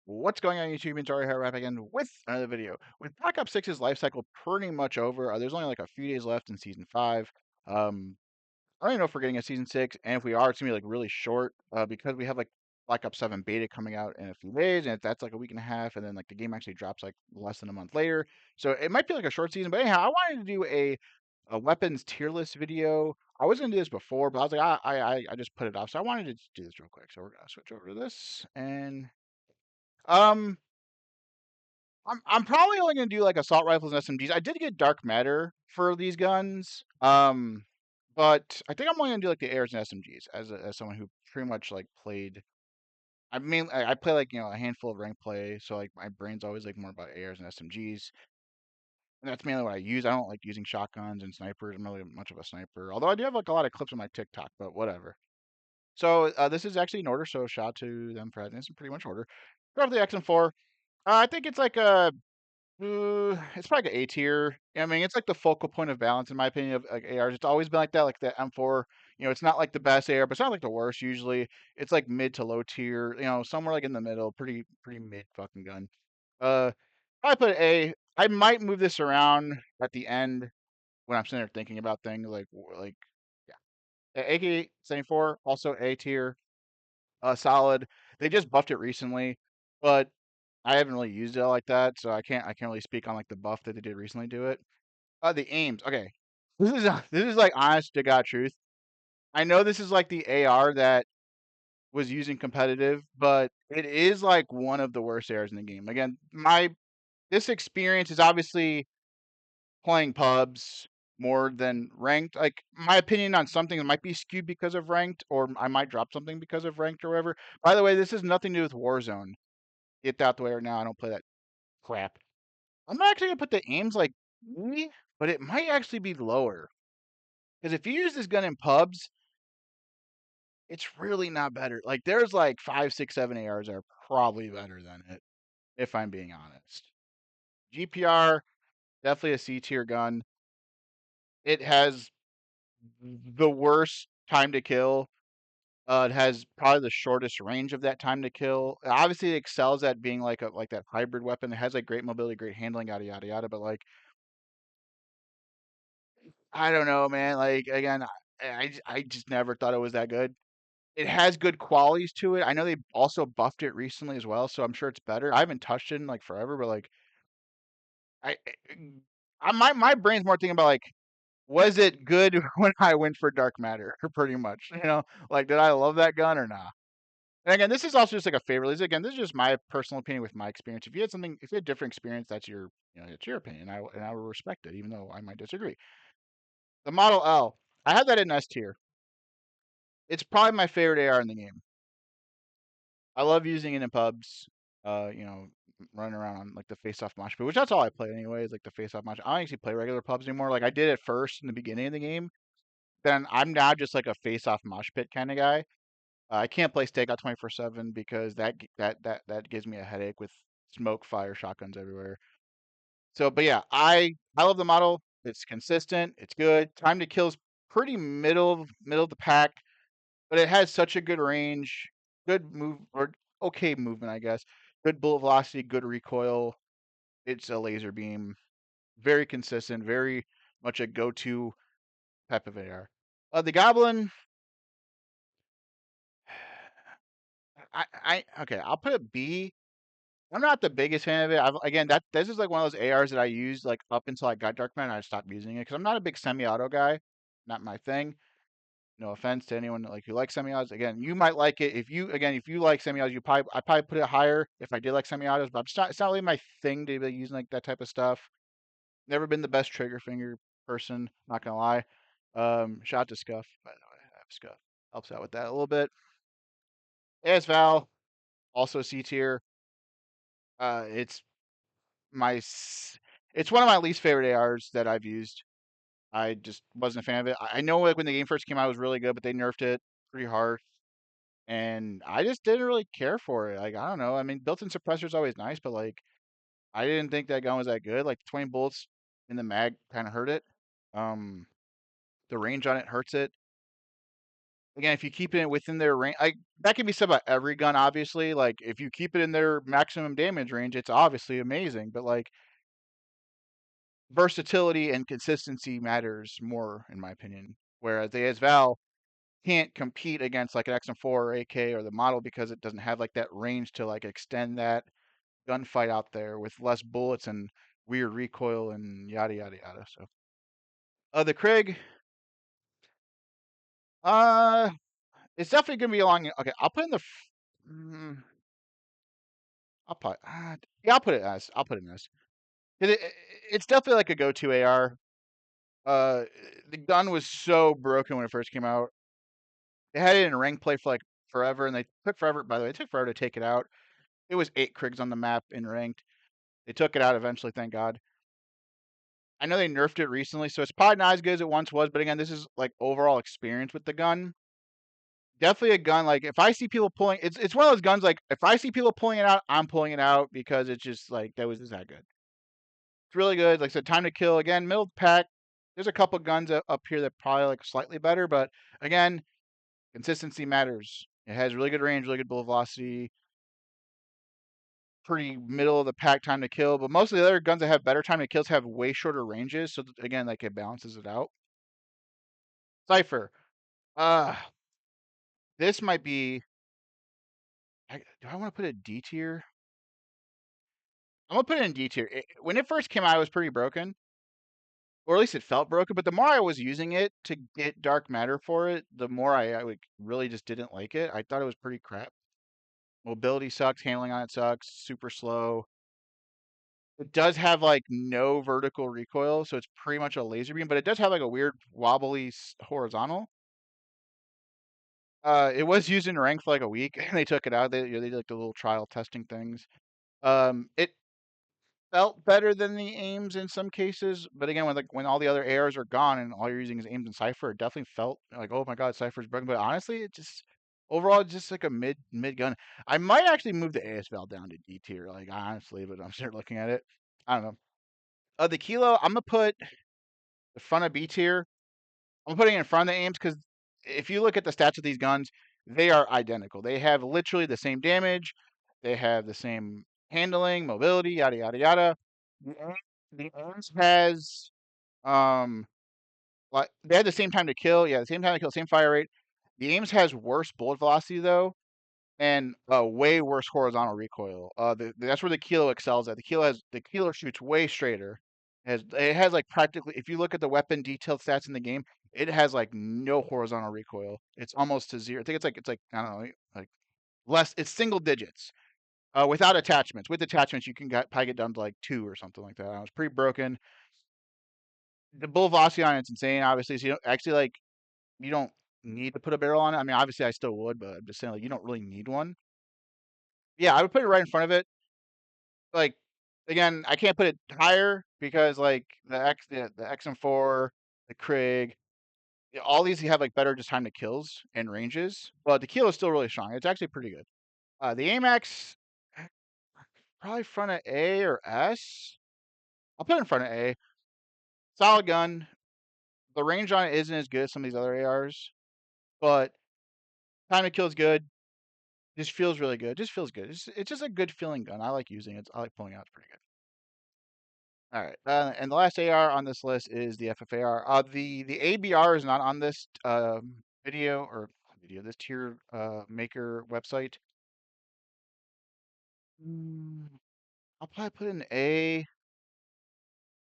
What's going on YouTube? It's Ordyh back again with another video. With Black Ops 6's life cycle pretty much over, there's only like a few days left in Season 5. I don't even know if we're getting a Season 6, and if we are, it's going to be like really short because we have like Black Ops 7 beta coming out in a few days, and that's like a week and a half, and then like the game actually drops like less than a month later. So it might be like a short season, but anyhow, I wanted to do a weapons tier list video. I was going to do this before, but I was like, I just put it off. So I wanted to do this real quick. So we're going to switch over to this, and um, I'm probably only gonna do like assault rifles and SMGs. I did get dark matter for these guns, but I think I'm only gonna do like the ARs and SMGs as someone who pretty much like played. I play like a handful of rank play, so like my brain's always like more about ARs and SMGs, and that's mainly what I use. I don't like using shotguns and snipers. I'm not really much of a sniper, although I do have like a lot of clips on my TikTok, but whatever. So this is actually in order, so shout out to them for having this in pretty much order. Start with the XM4. I think it's like a it's probably like A tier. I mean, it's like the focal point of balance, in my opinion, of like ARs. It's always been like that. Like the M4, it's not like the best AR, but it's not like the worst. Usually, it's like mid to low tier. Somewhere like in the middle. Pretty mid fucking gun. Uh, I put A. I might move this around at the end when I'm sitting there thinking about things like yeah. AK-74 also A tier. Solid. They just buffed it recently, but I haven't really used it like that, so I can't really speak on like the buff that they did recently to it. The aims. Okay, this is like honest to God truth. I know this is like the AR that was using competitive, but it is like one of the worst ARs in the game. Again, my this experience is obviously playing pubs more than ranked. Like my opinion on something might be skewed because of ranked, or I might drop something because of ranked or whatever. By the way, this has nothing to do with Warzone. Get that out the way right now. I don't play that crap. I'm not actually gonna put the aims like me, but it might actually be lower. Because if you use this gun in pubs, it's really not better. Like there's like 5, 6, 7 ARs that are probably better than it, if I'm being honest. GPR, definitely a C tier gun. It has the worst time to kill. It has probably the shortest range of that time to kill. Obviously, it excels at being like that hybrid weapon. It has like great mobility, great handling, yada yada yada. But like I don't know, man. Like again, I just never thought it was that good. It has good qualities to it. I know they also buffed it recently as well, so I'm sure it's better. I haven't touched it in like forever, but like I, my brain's more thinking about like, was it good when I went for dark matter? Pretty much, like did I love that gun or not? And again, this is also just like a favorite. Again, this is just my personal opinion with my experience. If you had different experience, that's it's your opinion. And I will respect it, even though I might disagree. The Model L, I had that in S tier. It's probably my favorite AR in the game. I love using it in pubs. Running around on like the face-off mosh pit, which that's all I play anyways. Like the face-off mosh. I don't actually play regular pubs anymore. Like I did at first in the beginning of the game. Then I'm now just like a face-off mosh pit kind of guy. I can't play stakeout 24/7 because that gives me a headache with smoke, fire, shotguns everywhere. So, but yeah, I love the model. It's consistent. It's good. Time to kill is pretty middle of the pack, but it has such a good range, good move or okay movement, I guess. Good bullet velocity, good recoil. It's a laser beam, very consistent, very much a go-to type of AR. The Goblin, okay, I'll put a B. I'm not the biggest fan of it. Again, that this is like one of those ARs that I used like up until I got Darkman and I stopped using it because I'm not a big semi-auto guy. Not my thing. No offense to anyone like who likes semi-autos. Again, you might like it if you like semi-autos, I probably put it higher if I did like semi-autos, but it's not really my thing to be using like that type of stuff. Never been the best trigger finger person, not gonna lie. Shout out to Scuff, by the way. I have Scuff. Helps out with that a little bit. AS Val, also C tier. It's my it's one of my least favorite ARs that I've used. I just wasn't a fan of it. I know like when the game first came out, it was really good, but they nerfed it pretty hard, and I just didn't really care for it. Like I don't know. I mean, built-in suppressor is always nice, but like I didn't think that gun was that good. Like 20 bullets in the mag kind of hurt it. Um, the range on it hurts it. again, if you keep it within their range, that can be said about every gun, obviously. Like, if you keep it in their maximum damage range, it's obviously amazing. But like, versatility and consistency matters more, in my opinion. Whereas the ASVAL can't compete against like an XM4 or AK or the model because it doesn't have like that range to like extend that gunfight out there with less bullets and weird recoil and yada yada yada. So, the Krig, uh, it's definitely gonna be along. Okay, I'll put in the. I'll put. Yeah, I'll put it as. I'll put it in this. It's definitely like a go-to AR. Uh, the gun was so broken when it first came out. They had it in rank play for like forever, and they took forever. By the way, it took forever to take it out. It was 8 Krigs on the map in ranked. They took it out eventually, thank God. I know they nerfed it recently, so it's probably not as good as it once was. But again, this is like overall experience with the gun. Definitely a gun. Like if I see people pulling, it's one of those guns. Like if I see people pulling it out, I'm pulling it out because it's just like that was just that good. It's really good. Like I said, time to kill again. Middle of the pack. There's a couple guns up here that probably like slightly better, but again, consistency matters. It has really good range, really good bullet velocity, pretty middle of the pack time to kill. But most of the other guns that have better time to kills have way shorter ranges, so again, like it balances it out. Cypher. Uh this might be. Do I want to put it D tier? I'm gonna put it in D tier. When it first came out, it was pretty broken, or at least it felt broken. But the more I was using it to get dark matter for it, the more I like, really just didn't like it. I thought it was pretty crap. Mobility sucks. Handling on it sucks. Super slow. It does have like no vertical recoil, so it's pretty much a laser beam. But it does have like a weird wobbly horizontal. It was used in rank for like a week, and they took it out. They did like the little trial testing things. It felt better than the aims in some cases, but again, when all the other ARs are gone and all you're using is aims and Cypher, it definitely felt like, oh my god, Cypher's broken. But honestly, it just overall it's just like a mid gun. I might actually move the ASVAL down to D tier, like honestly, but I'm still looking at it. I don't know. The Kilo, I'm gonna put the front of B tier. I'm putting it in front of the aims because if you look at the stats of these guns, they are identical. They have literally the same damage. They have the same handling, mobility, yada yada yada. The aims has like they had the same time to kill. Yeah, the same time to kill, same fire rate. The aims has worse bullet velocity though, and way worse horizontal recoil. That's where the Kilo excels at. The Kilo shoots way straighter. It has like practically, if you look at the weapon detailed stats in the game, it has like no horizontal recoil. It's almost to zero. I think it's like I don't know, like less. It's single digits. Without attachments. With attachments, you can probably get down to like 2 or something like that. I was pretty broken. The bullet velocity on it's insane. Obviously, so you don't actually like you don't need to put a barrel on it. I mean, obviously, I still would, but I'm just saying like you don't really need one. Yeah, I would put it right in front of it. Like again, I can't put it higher because like the XM4, the Krig, all these have like better just time to kills and ranges. But the Kilo is still really strong. It's actually pretty good. The AMAX probably front of A or S. I'll put it in front of A. Solid gun. The range on it isn't as good as some of these other ARs, but time to kill is good. Just feels really good. Just feels good. It's just a good feeling gun. I like using it. I like pulling out. It's pretty good. All right, and the last AR on this list is the FFAR. The ABR is not on this this tier maker website. Mm, I'll probably put an A.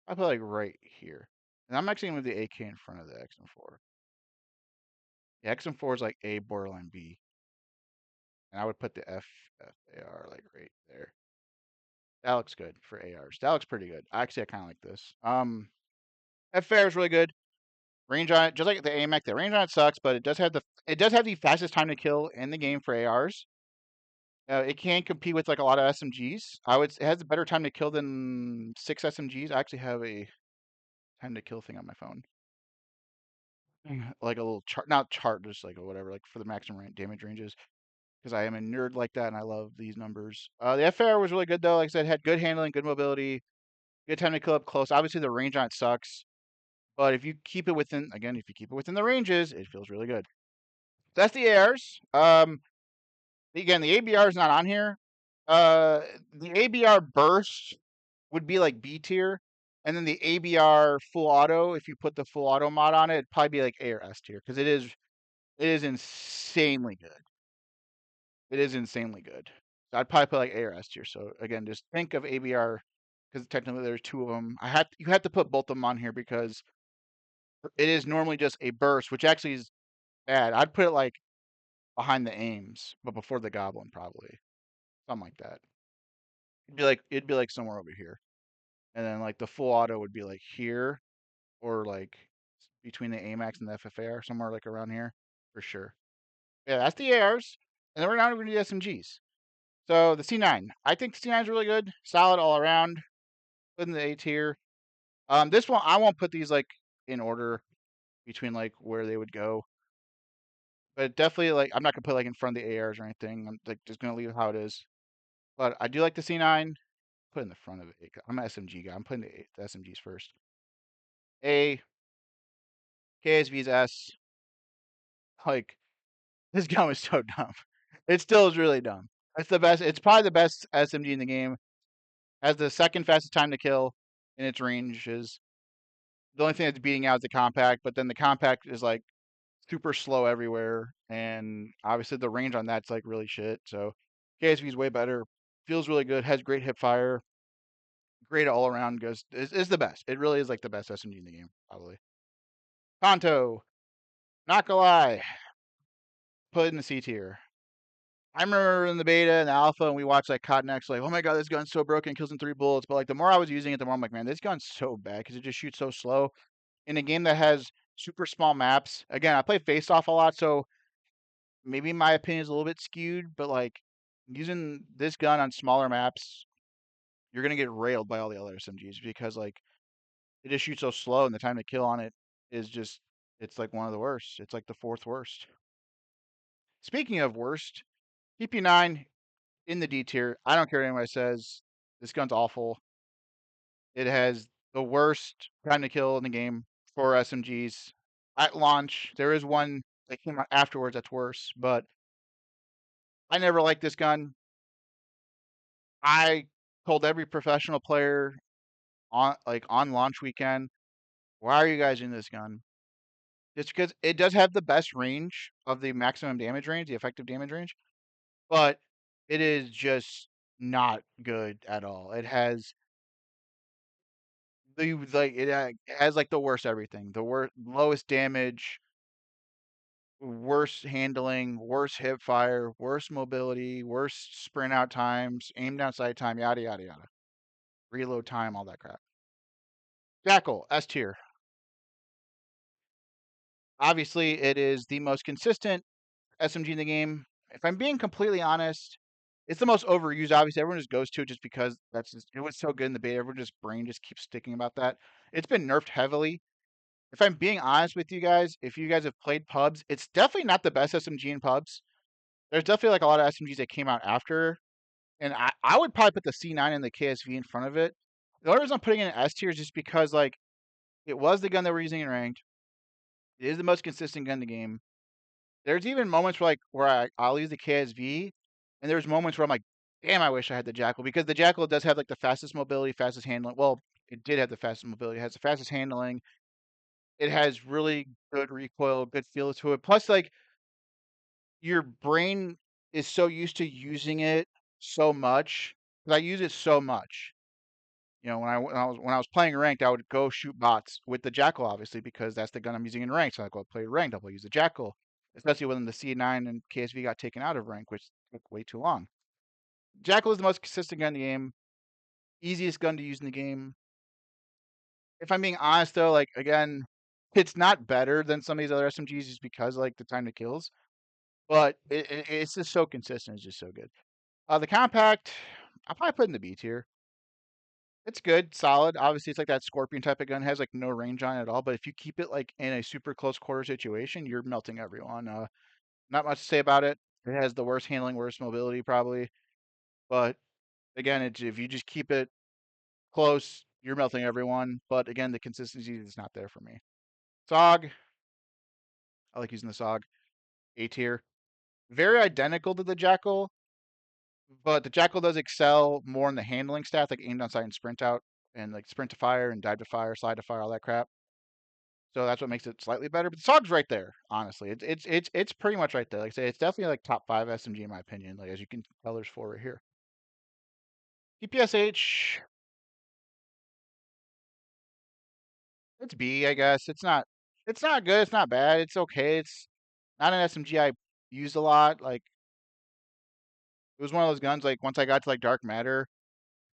I'll put like right here, and I'm actually gonna move the AK in front of the XM4. The XM4 is like A borderline B, and I would put the FFAR like right there. That looks good for ARs. That looks pretty good. Actually, I kind of like this. FFAR is really good. Range on it, just like the AMAC, the range on it sucks, but it does have the fastest time to kill in the game for ARs. It can compete with like a lot of SMGs. It has a better time to kill than 6 SMGs. I actually have a time to kill thing on my phone, like a little chart, not chart, just like whatever, like for the maximum damage ranges. Because I am a nerd like that and I love these numbers. The FAR was really good though. Like I said, had good handling, good mobility, good time to kill up close. Obviously, the range on it sucks, but if you keep it within the ranges, it feels really good. that's the ARs. Again, the ABR is not on here. The ABR burst would be like B tier, and then the ABR full auto, if you put the full auto mod on it, it'd probably be like A or S tier because it is insanely good. It is insanely good. So I'd probably put like A or S tier. So again, just think of ABR because technically there's two of them. You have to put both of them on here because it is normally just a burst, which actually is bad. I'd put it like behind the aims, but before the goblin probably something like that. It'd be like somewhere over here, and then like the full auto would be like here or like between the AMAX and the FFAR, somewhere like around here for sure. Yeah, that's the ARs, and then we're now going to do SMGs. So the C9, I think C9 is really good, solid all around. Put in the A tier. This one I won't put these like in order between like where they would go, but definitely like I'm not gonna put like in front of the ARs or anything. I'm like just gonna leave it how it is. But I do like the C9. Put in the front of it. I'm an SMG guy. I'm putting the SMGs first. A KSV's S. Like this gun was so dumb. It still is really dumb. It's the best. It's probably the best SMG in the game. Has the second fastest time to kill in its range. Is the only thing that's beating out is the compact, but then the compact is like super slow everywhere, and obviously the range on that's like really shit. So KSV is way better. Feels really good. Has great hip fire. Great all around. Goes is the best. It really is like the best SMG in the game, probably. Tonto, not gonna lie, put it in the C tier. I remember in the beta and the alpha, and we watched like COD Next, like, oh my god, this gun's so broken, kills in 3 bullets. But like the more I was using it, the more I'm like, man, this gun's so bad because it just shoots so slow. In a game that has super small maps, again, I play face off a lot, so maybe my opinion is a little bit skewed, but like using this gun on smaller maps, you're gonna get railed by all the other SMGs because like it just shoots so slow, and the time to kill on it is just it's like one of the worst. It's like the fourth worst. Speaking of worst, PP9 in the D tier. I don't care what anybody says. This gun's awful. It has the worst time to kill in the game for SMGs. At launch, there is one that came out afterwards that's worse, but I never liked this gun. I told every professional player on launch weekend, why are you guys in this gun? It's because it does have the best range of the maximum damage range, the effective damage range, but it is just not good at all. It has it has like the worst everything, the worst lowest damage, worse handling, worse hip fire, worse mobility, worse sprint out times, aim down sight time, yada yada yada, reload time, all that crap. Jackal S tier. Obviously, it is the most consistent SMG in the game. If I'm being completely honest, it's the most overused. Obviously, everyone just goes to it just because it was so good in the beta. Everyone just brain just keeps sticking about that. It's been nerfed heavily. If I'm being honest with you guys, if you guys have played pubs, it's definitely not the best SMG in pubs. There's definitely like a lot of SMGs that came out after, and I would probably put the C9 and the KSV in front of it. The only reason I'm putting it in S tier is just because like it was the gun that we're using in ranked. It is the most consistent gun in the game. There's even moments where I'll use the KSV, and there's moments where I'm like, damn, I wish I had the Jackal because the Jackal does have like the fastest mobility, fastest handling. Well, it did have the fastest mobility. It has the fastest handling. It has really good recoil, good feel to it. Plus, like your brain is so used to using it so much. 'Cause I use it so much. You know, when I was playing ranked, I would go shoot bots with the Jackal, obviously, because that's the gun I'm using in ranked. So I go play ranked, I'll use the Jackal, especially when the C9 and KSV got taken out of rank, which took way too long. Jackal is the most consistent gun in the game, easiest gun to use in the game. If I'm being honest, though, like again, it's not better than some of these other SMGs just because like the time to kills, but it's just so consistent. It's just so good. The compact, I'll probably put in the B tier. It's good, solid. Obviously, it's like that Scorpion type of gun, has like no range on it at all. But if you keep it like in a super close quarter situation, you're melting everyone. Not much to say about it. It has the worst handling, worst mobility probably. But again, if you just keep it close, you're melting everyone. But again, the consistency is not there for me. SOG, I like using the SOG. A tier. Very identical to the Jackal, but the Jackal does excel more in the handling stats, like aimed on sight and sprint out, and like sprint to fire and dive to fire, slide to fire, all that crap. So that's what makes it slightly better. But the SOG's right there, honestly. It's pretty much right there. Like I say, it's definitely like top 5 SMG in my opinion. Like as you can tell, there's 4 right here. DPSH, it's B, I guess. It's not good. It's not bad. It's okay. It's not an SMG I used a lot. Like it was one of those guns. Like once I got to like Dark Matter,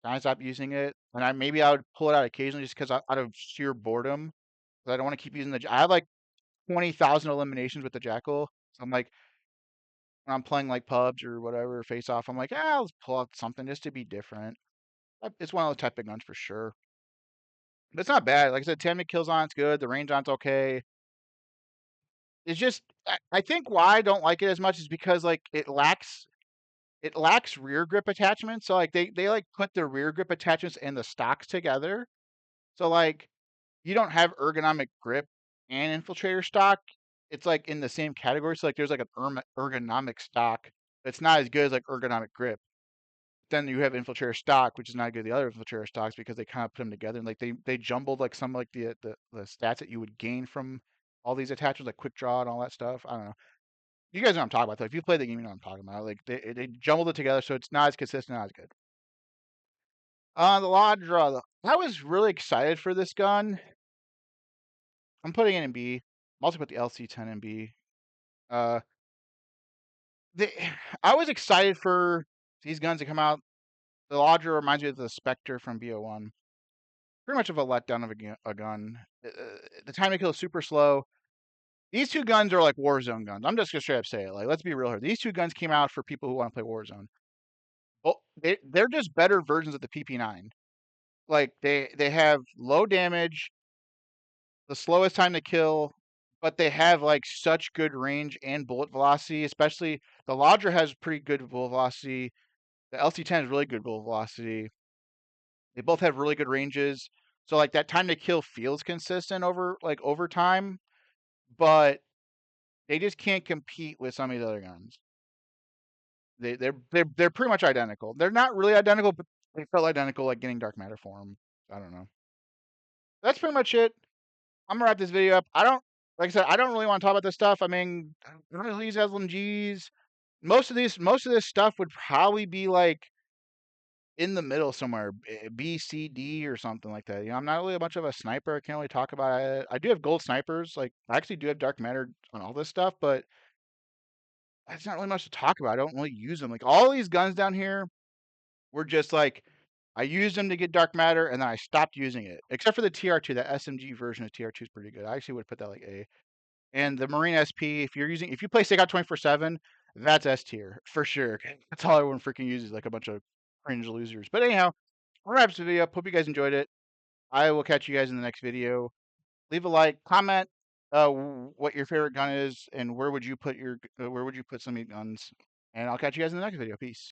I stopped using it, and I would pull it out occasionally just because out of sheer boredom. Because I don't want to keep using the. I have like 20,000 eliminations with the Jackal. So I'm like, when I'm playing like pubs or whatever, face off, I'm like, let's pull out something just to be different. It's one of those type of guns for sure. But it's not bad. Like I said, 10 kills on it's good. The range on it's okay. It's just I think why I don't like it as much is because like it lacks rear grip attachments. So like they like put the rear grip attachments and the stocks together. So like you don't have ergonomic grip and infiltrator stock. It's like in the same category. So like there's like an ergonomic stock that's not as good as like ergonomic grip. Then you have infiltrator stock, which is not good. The other infiltrator stocks because they kind of put them together and like they jumbled like some like the stats that you would gain from all these attachments, like quick draw and all that stuff. I don't know. You guys know what I'm talking about though. If you play the game, you know what I'm talking about. Like they jumbled it together, so it's not as consistent, not as good. The Lodge Draw. I was really excited for this gun. I'm putting it in B. I'm also put the LC10 in B. Uh, they, I was excited for these guns to come out. The Lodger reminds me of the Spectre from BO1. Pretty much of a letdown of a gun. The time to kill is super slow. These two guns are like Warzone guns. I'm just gonna straight up say it. Like, let's be real here. These two guns came out for people who want to play Warzone. Well, they're just better versions of the PP9. Like they have low damage, the slowest time to kill, but they have like such good range and bullet velocity. Especially the Lodger has pretty good bullet velocity. The LC10 has really good bullet velocity. They both have really good ranges. So like that time to kill feels consistent over time, but they just can't compete with some of the other guns. They're pretty much identical. They're not really identical, but they felt identical like getting dark matter for them. I don't know. That's pretty much it. I'm gonna wrap this video up. Like I said, I don't really want to talk about this stuff. I mean, I don't really use SMGs. Most of this stuff would probably be like in the middle somewhere, B, C, D, or something like that. I'm not really much of a sniper. I can't really talk about it. I do have gold snipers. Like, I actually do have dark matter on all this stuff, but it's not really much to talk about. I don't really use them. Like, all these guns down here were just like, I used them to get dark matter, and then I stopped using it. Except for the TR2, that SMG version of TR2 is pretty good. I actually would put that like A. And the Marine SP, if you play Stakeout 24/7, that's S tier for sure. That's all everyone freaking uses, like a bunch of cringe losers. But anyhow, I'll wrap this video up. Hope you guys enjoyed it. I will catch you guys in the next video. Leave a like, comment what your favorite gun is, and where would you put some of your guns. And I'll catch you guys in the next video. Peace.